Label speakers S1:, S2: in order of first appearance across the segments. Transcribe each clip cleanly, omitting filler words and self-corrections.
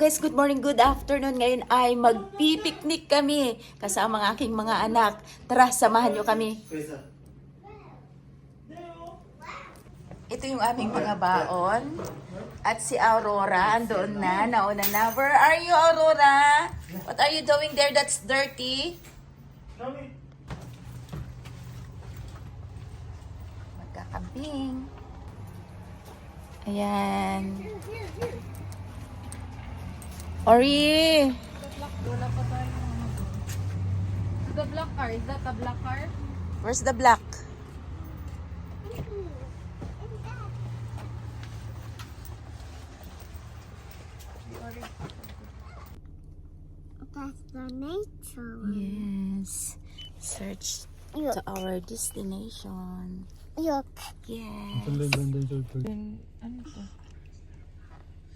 S1: guys, good morning, good afternoon. Ngayon ay magpipiknik kami kasama ang aking mga anak. Tara, samahan nyo kami. Ito yung aming mga baon. At si Aurora, andoon na, nauna na. Where are you, Aurora? What are you doing there that's dirty? Magkakambing. Ayan. Ori!
S2: Wala pa tayo. The black car, is that a black car?
S1: Where's the black?
S3: That's the nature.
S1: Yes. Search to our destination.
S3: Look.
S1: Yes.
S2: Ano to?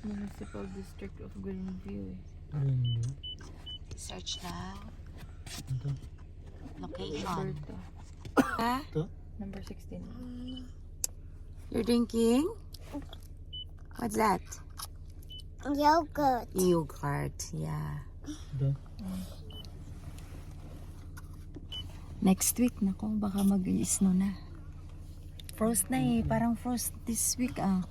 S2: Municipal District of Greenview.
S1: Search na. Location.
S2: Alberta.
S1: Ha?
S2: Number 16.
S1: You're drinking? What's that?
S3: Yogurt.
S1: Yogurt. Yeah. Next week na kung baka mag-snow na. Frost na eh. Parang frost this week ah.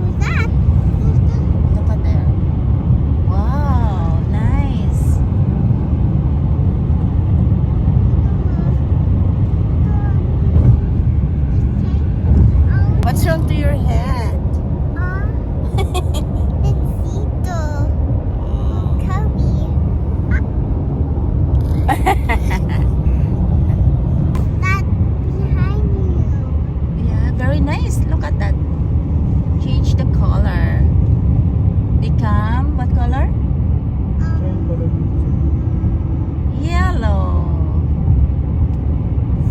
S3: Who's that?
S1: Look at there. Wow, nice. What's wrong to your head?
S3: Besito. Kobe. That behind you.
S1: Yeah, very nice. Look at that. Change the color. Become what color? Yellow.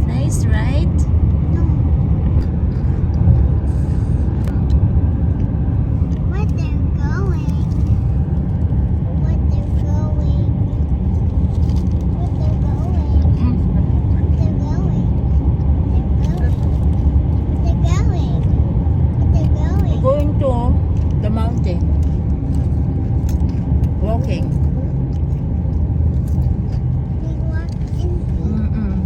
S1: Nice, right?
S3: Where they're going. Where they're going. Where they're going.
S1: Mm.
S3: They're going. They're going. They're going.
S1: Going to the mountain. Walking.
S3: We walk in.
S1: Mm-mm.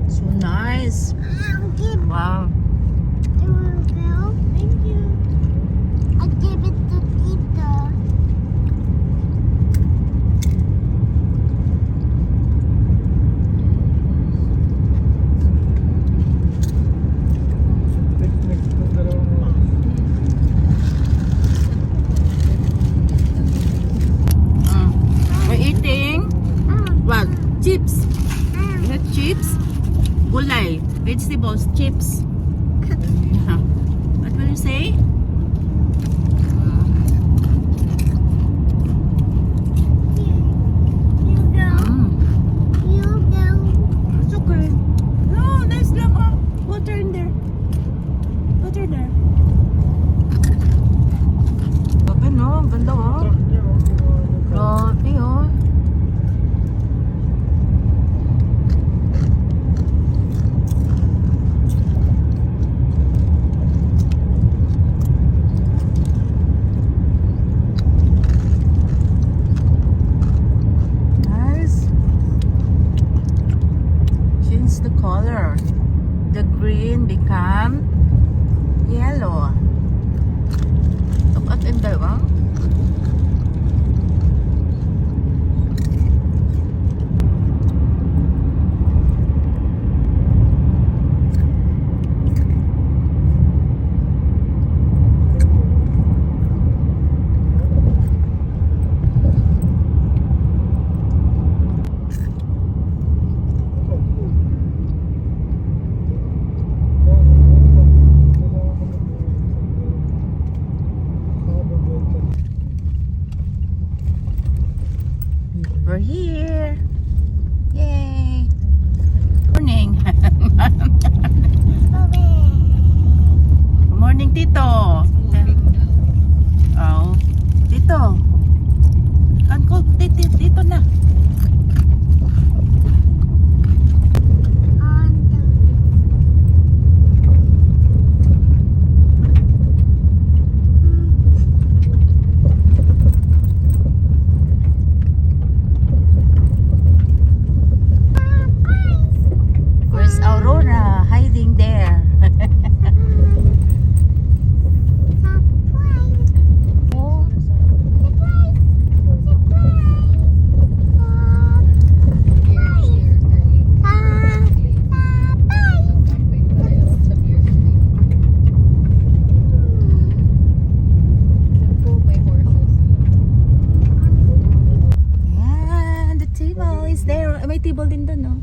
S1: So nice.
S3: I'll give
S1: Wow.
S3: it a go. Thank you. I'll give it to Tita.
S1: We're eating what? Chips. You have chips? Gulay. Vegetables. Chips. What will you say?
S3: You go. You go.
S1: It's okay. No, nice lang oh. Water in there. Water there. Grabe no, ang ganda oh. Grabe oh. Nice. Change the color. The green become yellow. Look at in there, huh? We're here. Yay. Morning. Good morning, Tito. Oh, Tito. Dito na. may table din doon, no?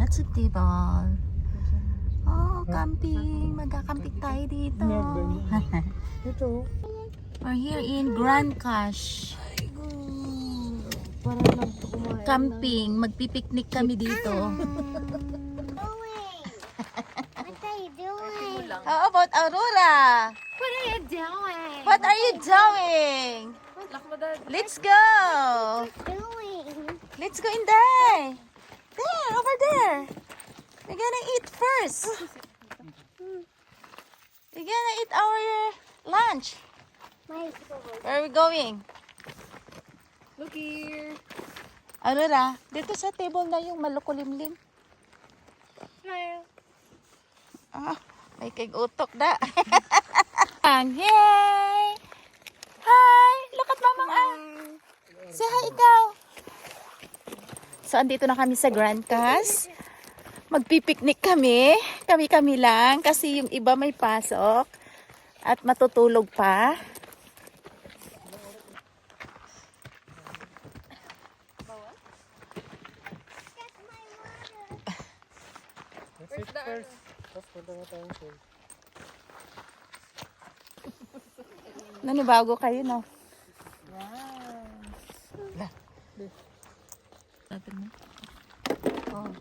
S1: Lots of table. Oh, camping. Magkakamping tayo dito.
S2: Ito.
S1: We're here in Grand Cache.
S2: Para lang kumain.
S1: Camping. Magpipiknik kami dito.
S3: What are you doing?
S1: How about Aurora?
S3: What are you doing?
S1: What are you doing?
S2: Lock mo dad.
S1: Let's go.
S3: Doing?
S1: Let's go in there. There, over there. We're gonna eat first. We're gonna eat our lunch.
S3: My
S1: Where are we going?
S2: Look here.
S1: Aurora, dito sa table na yung malukulimlim.
S2: Smile.
S1: Ah, may kig-utok da. Yay! Hi! Look at mamang Say hi ikaw. So, andito na kami sa Grand Cache. Magpipiknik kami. Kami-kami lang kasi yung iba may pasok at matutulog pa.
S2: Where's the
S1: Nanibago kayo, no? Oh.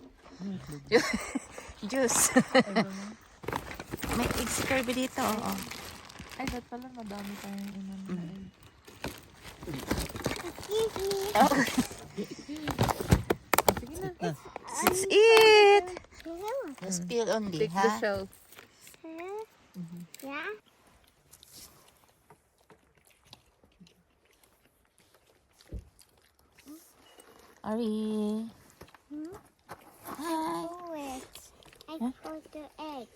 S1: Juice. May eggs Kirby dito. Oh.
S2: Ay, ba't pala madami tayong inanain.
S1: Oh.
S2: Sige na.
S1: Let's eat. Spill only,
S2: Take the
S1: ha?
S2: shelf.
S3: Yeah?
S1: Ari. Hi.
S3: I put the egg.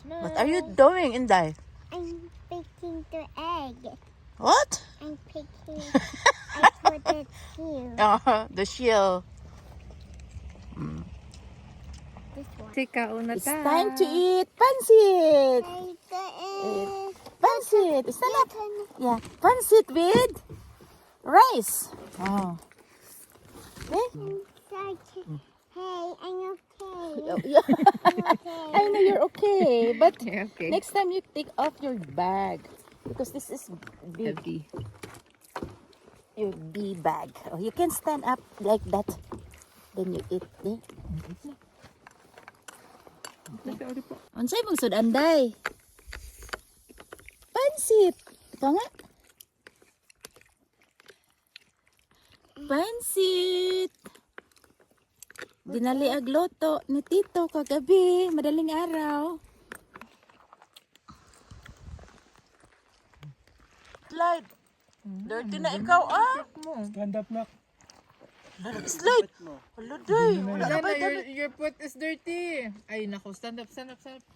S1: What are you doing, Inday?
S3: I'm picking the egg.
S1: What?
S3: I'm picking. I put it here.
S1: The shell.
S3: This one.
S2: Tika, una
S1: It's time to eat pancit.
S3: Take the egg.
S1: Pancit. Stand up. Yeah, pancit with rice. Oh.
S3: Hey, I'm okay.
S1: Yeah.
S3: I'm okay.
S1: I know you're okay, but
S2: Yeah, okay.
S1: next time you take off your bag because this is big.
S2: Heavy.
S1: Your big bag. Oh, you can stand up like that. Then you eat. Eh? Unsay mong sudanday? Pansit. Ito nga. Pansit. Dinali agloto ni Tito kagabi. Madaling araw. Slide. Dirty na ikaw,
S4: Stand up na.
S1: Slide. Wala, day. Wala ka ba
S2: Your foot is dirty. Ay, nako. Stand up, stand up, stand up.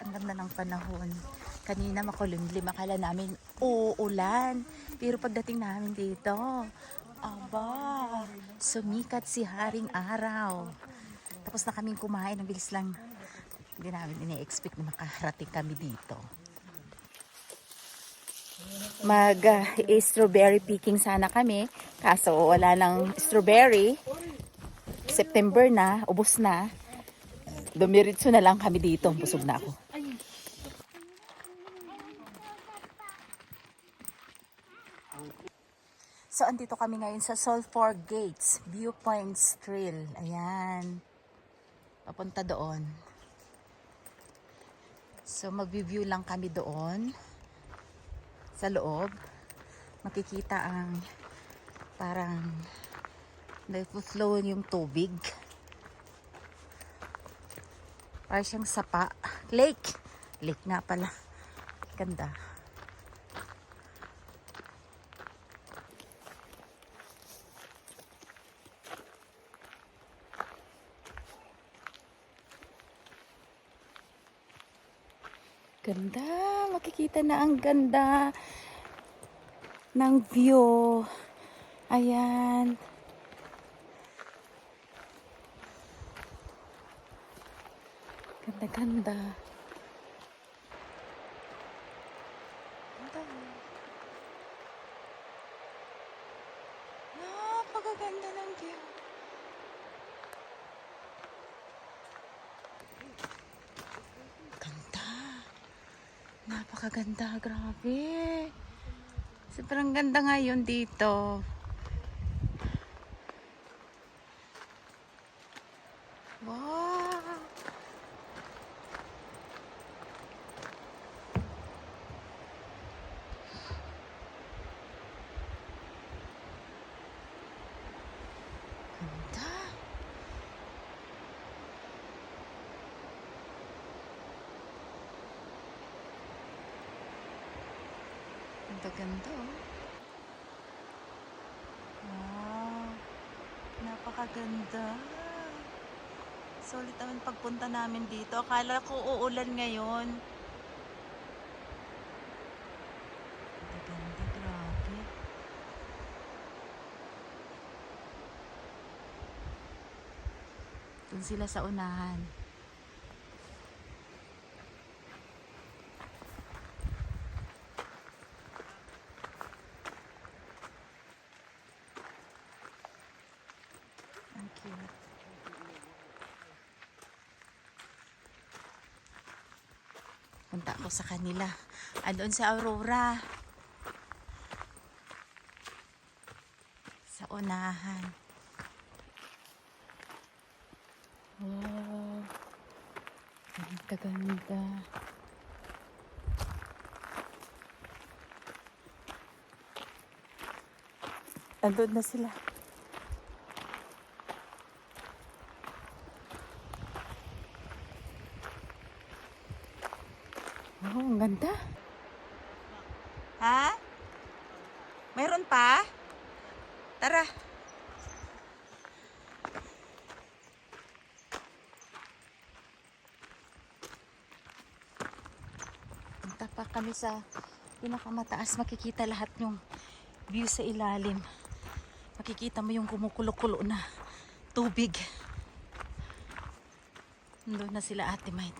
S1: Ang ganda ng panahon. Kanina makulimlim, akala namin uulan. Pero pagdating namin dito, aba, sumikat si Haring Araw. Tapos na kaming kumain, ang bilis lang. Hindi namin ini-expect na makarating kami dito. Strawberry picking sana kami, kaso wala nang strawberry. September na, ubos na. Dumiritso na lang kami dito, busog na ako. So, andito kami ngayon sa Sulphur Gates, Viewpoints Trail. Ayan. Papunta doon. So, mag-view lang kami doon. Sa loob. Makikita ang parang nag-flow yung tubig. Parang siyang sapa. Lake. Lake nga pala. Ganda. Ganda. Makikita na ang ganda ng view. Ayan. Ganda-ganda. Ganda ng view. Ganda. Napakaganda. Grabe. Sobrang ganda ngayon dito. Wow. Ganda. Ganda-ganda oh. Wow. Napakaganda. Sulit naman pagpunta namin dito. Akala ko uulan ngayon. Ganda, grabe. Doon sila sa unahan. Ang cute. Punta ako sa kanila. Doon sa Aurora. Sa unahan. Wow. Ganda-ganda. Andun na sila. Oh, ang ganda. Ha? Mayroon pa? Tara. Punta pa kami sa pinakamataas. Makikita lahat yung view sa ilalim. Makikita mo yung kumukulo-kulo na tubig. Nandun na sila Ate Maid.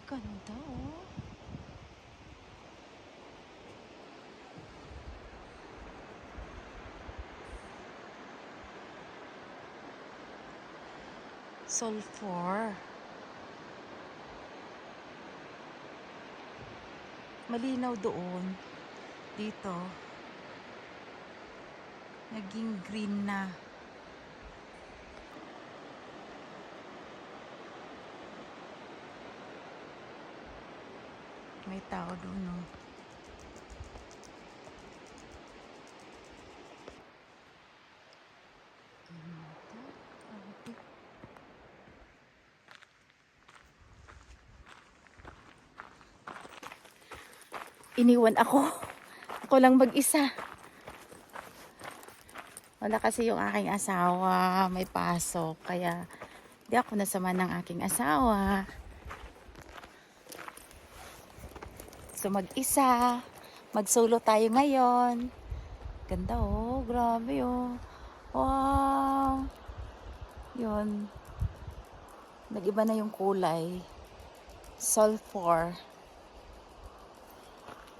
S1: Ganda oh. Sulphur. Malinaw doon. Dito. Naging green na. May tao doon, no? Iniwan ako. Ako lang mag-isa. Wala kasi yung aking asawa. May pasok. Kaya di ako nasama ng aking asawa. So mag-isa, mag-solo tayo ngayon. Ganda oh, grabe oh. Wow. Yun. Nag-iba na yung kulay. Sulphur.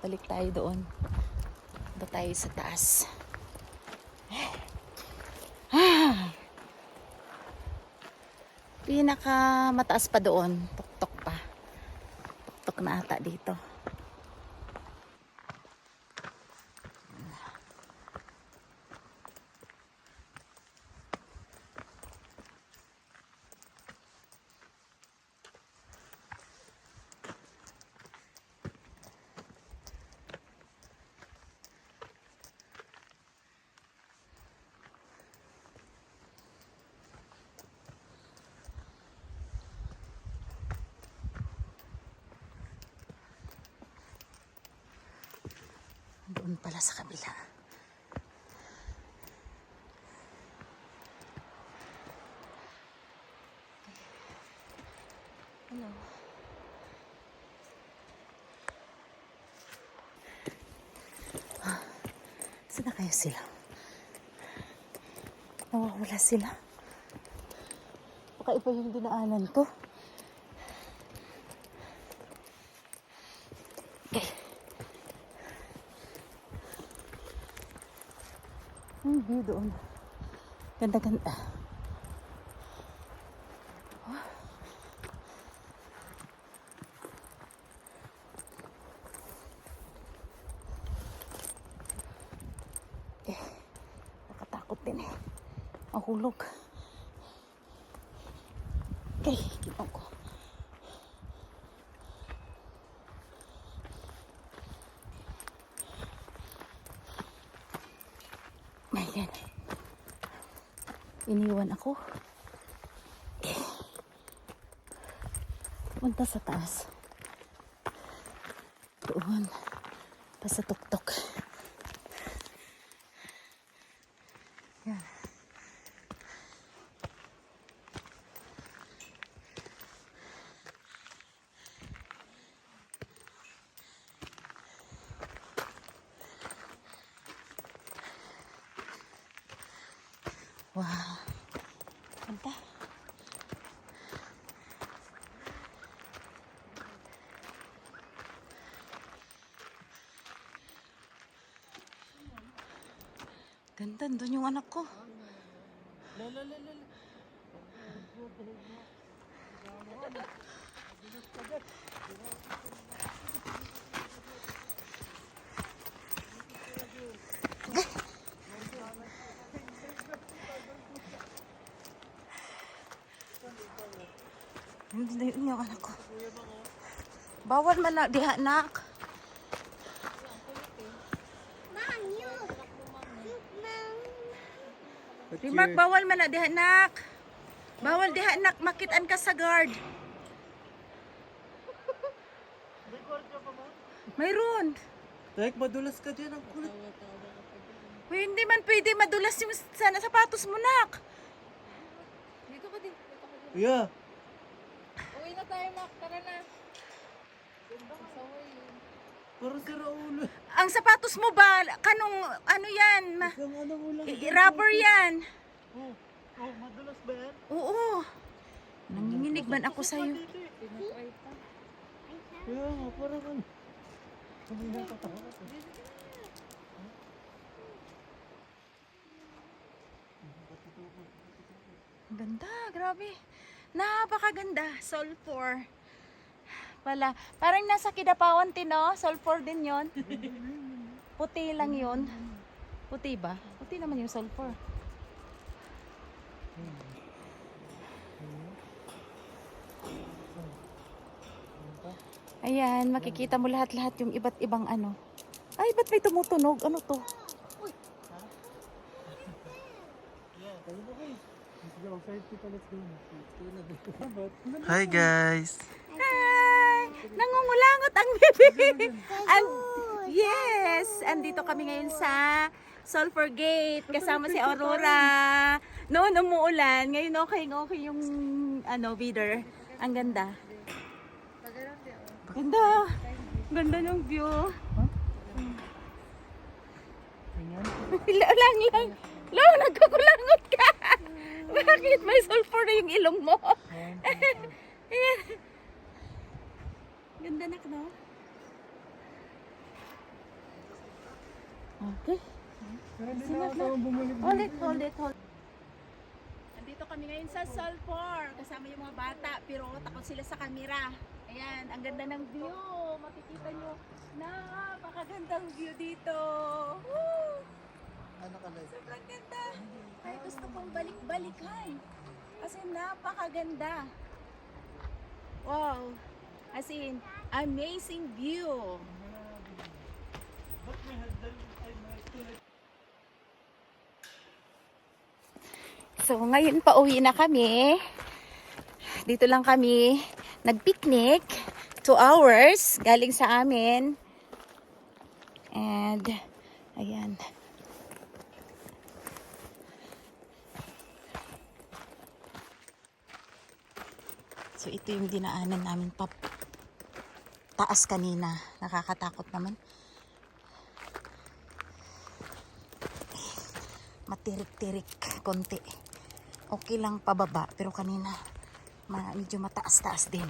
S1: Balik tayo doon. Doon tayo sa taas. Pinaka mataas pa doon. Tuktok pa. Tuktok na ata dito. Doon pala sa kabila. Hello. Saan na kaya sila? Nawawala sila. Baka iba yung dinaanan ko. Okay. Ang view doon. Ganda-ganda. Nakatakot din eh. Mahulog. Okay, ginaw ko. Ayan. Iniwan ako. Okay. Punta sa taas. Doon. Pa sa tuktok. Yan. Wow. Ganda. Ganda, doon yung anak ko. Hindi na yung anak ko. Bawal man na diha, anak.
S3: Mom, you. Mom.
S1: Remark, bawal man na diha, anak. Bawal diha, anak. Makitaan ka sa guard. Mayroon.
S4: Tek, madulas ka dyan. Ang kulit.
S1: Uy, hindi man pwede madulas yung sapatos mo, nak.
S2: Dito ka din. Dito ka din.
S4: Yeah.
S2: Uwi na tayo, Mac. Tara na. Sa way.
S4: Parang sira ulo.
S1: Ang sapatos mo ba, kanong, ano yan?
S4: Isang ano mo lang.
S1: Rubber yan.
S4: Oh, madulas ba yan?
S1: Oo. Nanginginig man ako sa'yo.
S2: Tinatry pa.
S4: Kaya nga, parang ano. Kumina ka tayo.
S1: Ganda, grabe. Napakaganda. Sulfur. Pala, parang nasa Kidapawan, Tino. Sulfur din yon. Puti lang yon. Puti ba? Puti naman yung sulfur. Ayan, makikita mo lahat-lahat yung iba't ibang ano. Ay, ba't may tumutunog? Ano to?
S4: Hi guys.
S1: Hi! Nangungulangot ang bibig. Yes! Andito kami ngayon sa Sulphur Gate kasama si Aurora. Noon umuulan, ngayon okay yung ano, weather. Ang ganda. Ganda. Ganda ng view. Lang. Lang, nagkakulangot ka. Bakit? May sulfur na yung ilong mo. Ayan. Ganda na, no? Okay. Hold it. Andito kami ngayon sa Sulphur. Kasama yung mga bata, pero takot sila sa camera. Ayan, ang ganda ng view. Makikita nyo, napakagandang view dito. Woo! Sobrang ganda. Ay, gusto kong balik-balikan. Kasi napakaganda. Wow. As in, amazing view. So, ngayon pa uwi na kami. Dito lang kami nag-picnic. 2 hours galing sa amin. And, ayan. So, ito yung dinaanan namin pa taas kanina. Nakakatakot naman. matirik-tirik konti. Okay lang pababa, pero kanina medyo mataas-taas din.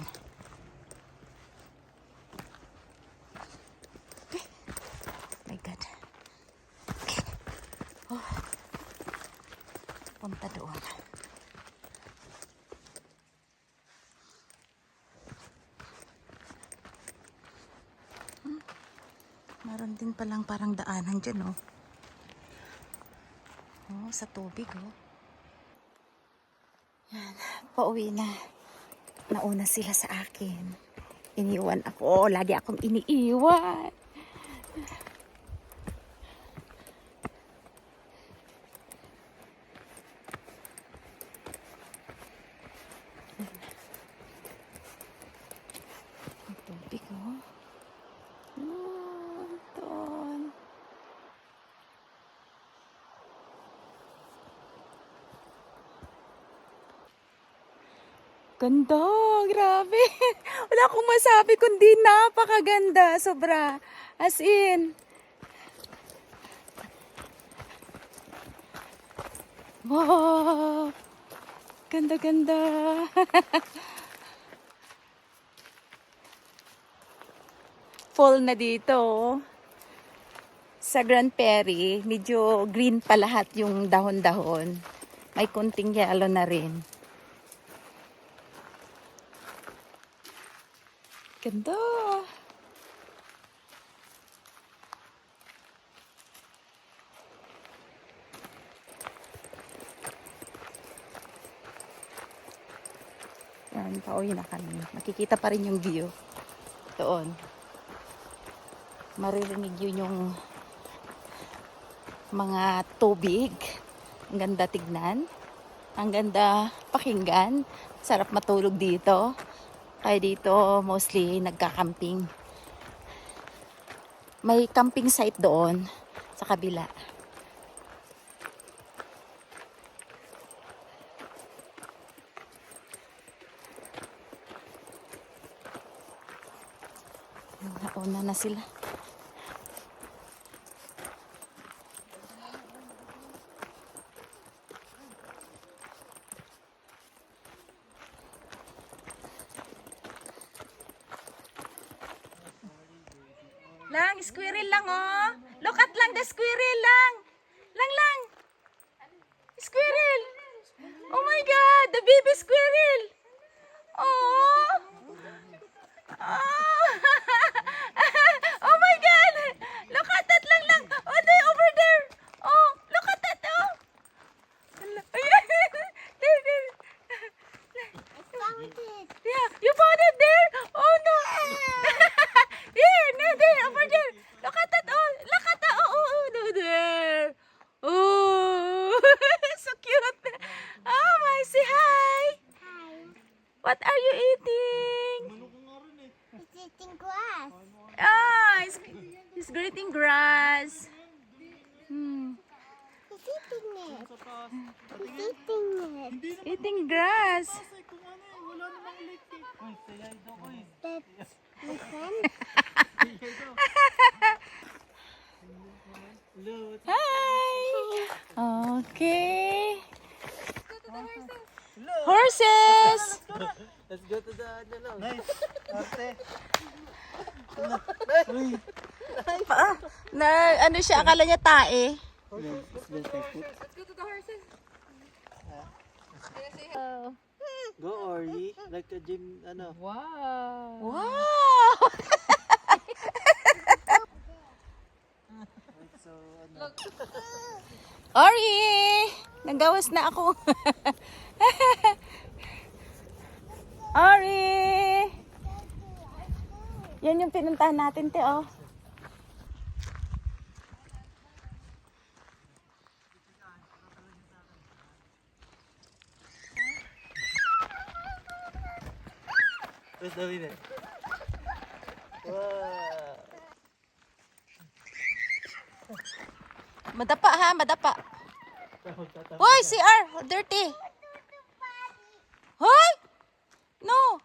S1: Okay. My God. Okay. Oh. Punta doon. Meron din palang parang daanan dyan, oh. Oh, sa tubig, oh. Yan, pauwi na. Nauna sila sa akin. Iniwan ako. Lagi akong iniiwan. Ang tubig, oh. Doon. Ganda, grabe. Wala akong masabi kundi napakaganda. Sobra. As in. Wow. Ganda-ganda. Fall na dito. Sa Grand Prairie, medyo green pa lahat yung dahon-dahon. May konting yellow na rin. Ganda. Yan, pauwi na kami. Makikita pa rin yung view. Doon. Maririnig yun yung mga tubig. Ang ganda tignan. Ang ganda pakinggan. Sarap matulog dito. Kaya dito mostly nagka-camping. May camping site doon sa kabila. Nauna na sila. Lang, squirrel lang, oh. Look at lang the squirrel lang. Lang. Squirrel. Oh my God, the baby squirrel. Oh. Oh. Oh my God. Look at that lang. Oh, they over there. Oh, look at that, oh. There.
S3: Found it.
S1: Yeah, you found it there? Oh no. There, over there. Look at that. Oh, look at that. Oh, no, there. Oh, so cute. Oh my, say hi.
S3: Hi.
S1: What are you eating?
S3: It's eating grass.
S1: Ah, he's grating grass.
S3: He's eating it. He's eating it.
S1: Eating grass.
S3: That's my friend.
S1: Hi. Okay. Horses.
S4: Let's go to the ano. Nice. Arte.
S1: Ano siya, akala niya tae.
S2: Let's go to the horses.
S4: Go Ori. Like a gym, ano.
S2: Wow.
S1: Wow!
S4: So, ano.
S2: Look.
S1: Ori! Nagawas na ako. Ori! Yan yung pinuntahan natin, te, oh.
S4: Let's do it. Wow.
S1: Madapa ha, madapa. Hoy, CR, dirty. Hoy! No.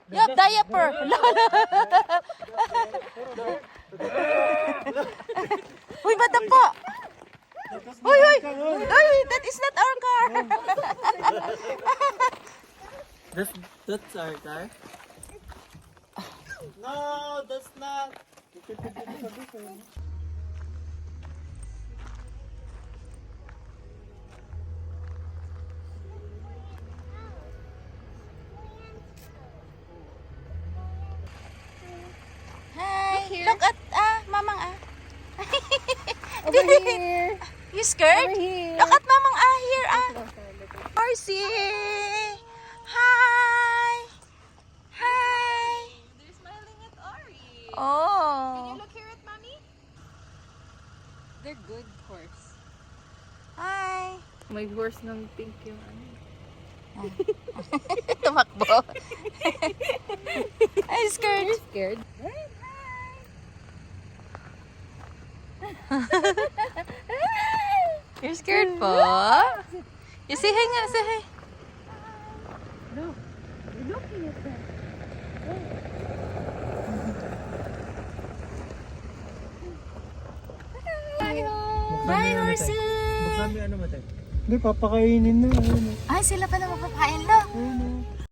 S1: You have diaper. Hoy, madapa. Hoy.
S4: It's our car. No, that's not.
S1: Hi! Look at, mamang
S2: Over here.
S1: You scared?
S2: Over here.
S1: Look at mamang here Marcy! Hi! Hi!
S2: They're smiling at Ari. Can you
S1: Oh!
S2: look here at mommy? They're good horse.
S1: Hi!
S2: May horse ng pink yung ano.
S1: Tumakbo. I'm scared.
S2: You're scared?
S1: You're scared po? You say hi nga, say hi.
S2: Look. You're looking at them.
S1: Bye, horsey!
S4: Buksan mo ano mo tayo? Hindi, papakainin na. Ayun,
S1: Ay, sila pala magpapakain, no?
S4: ayun.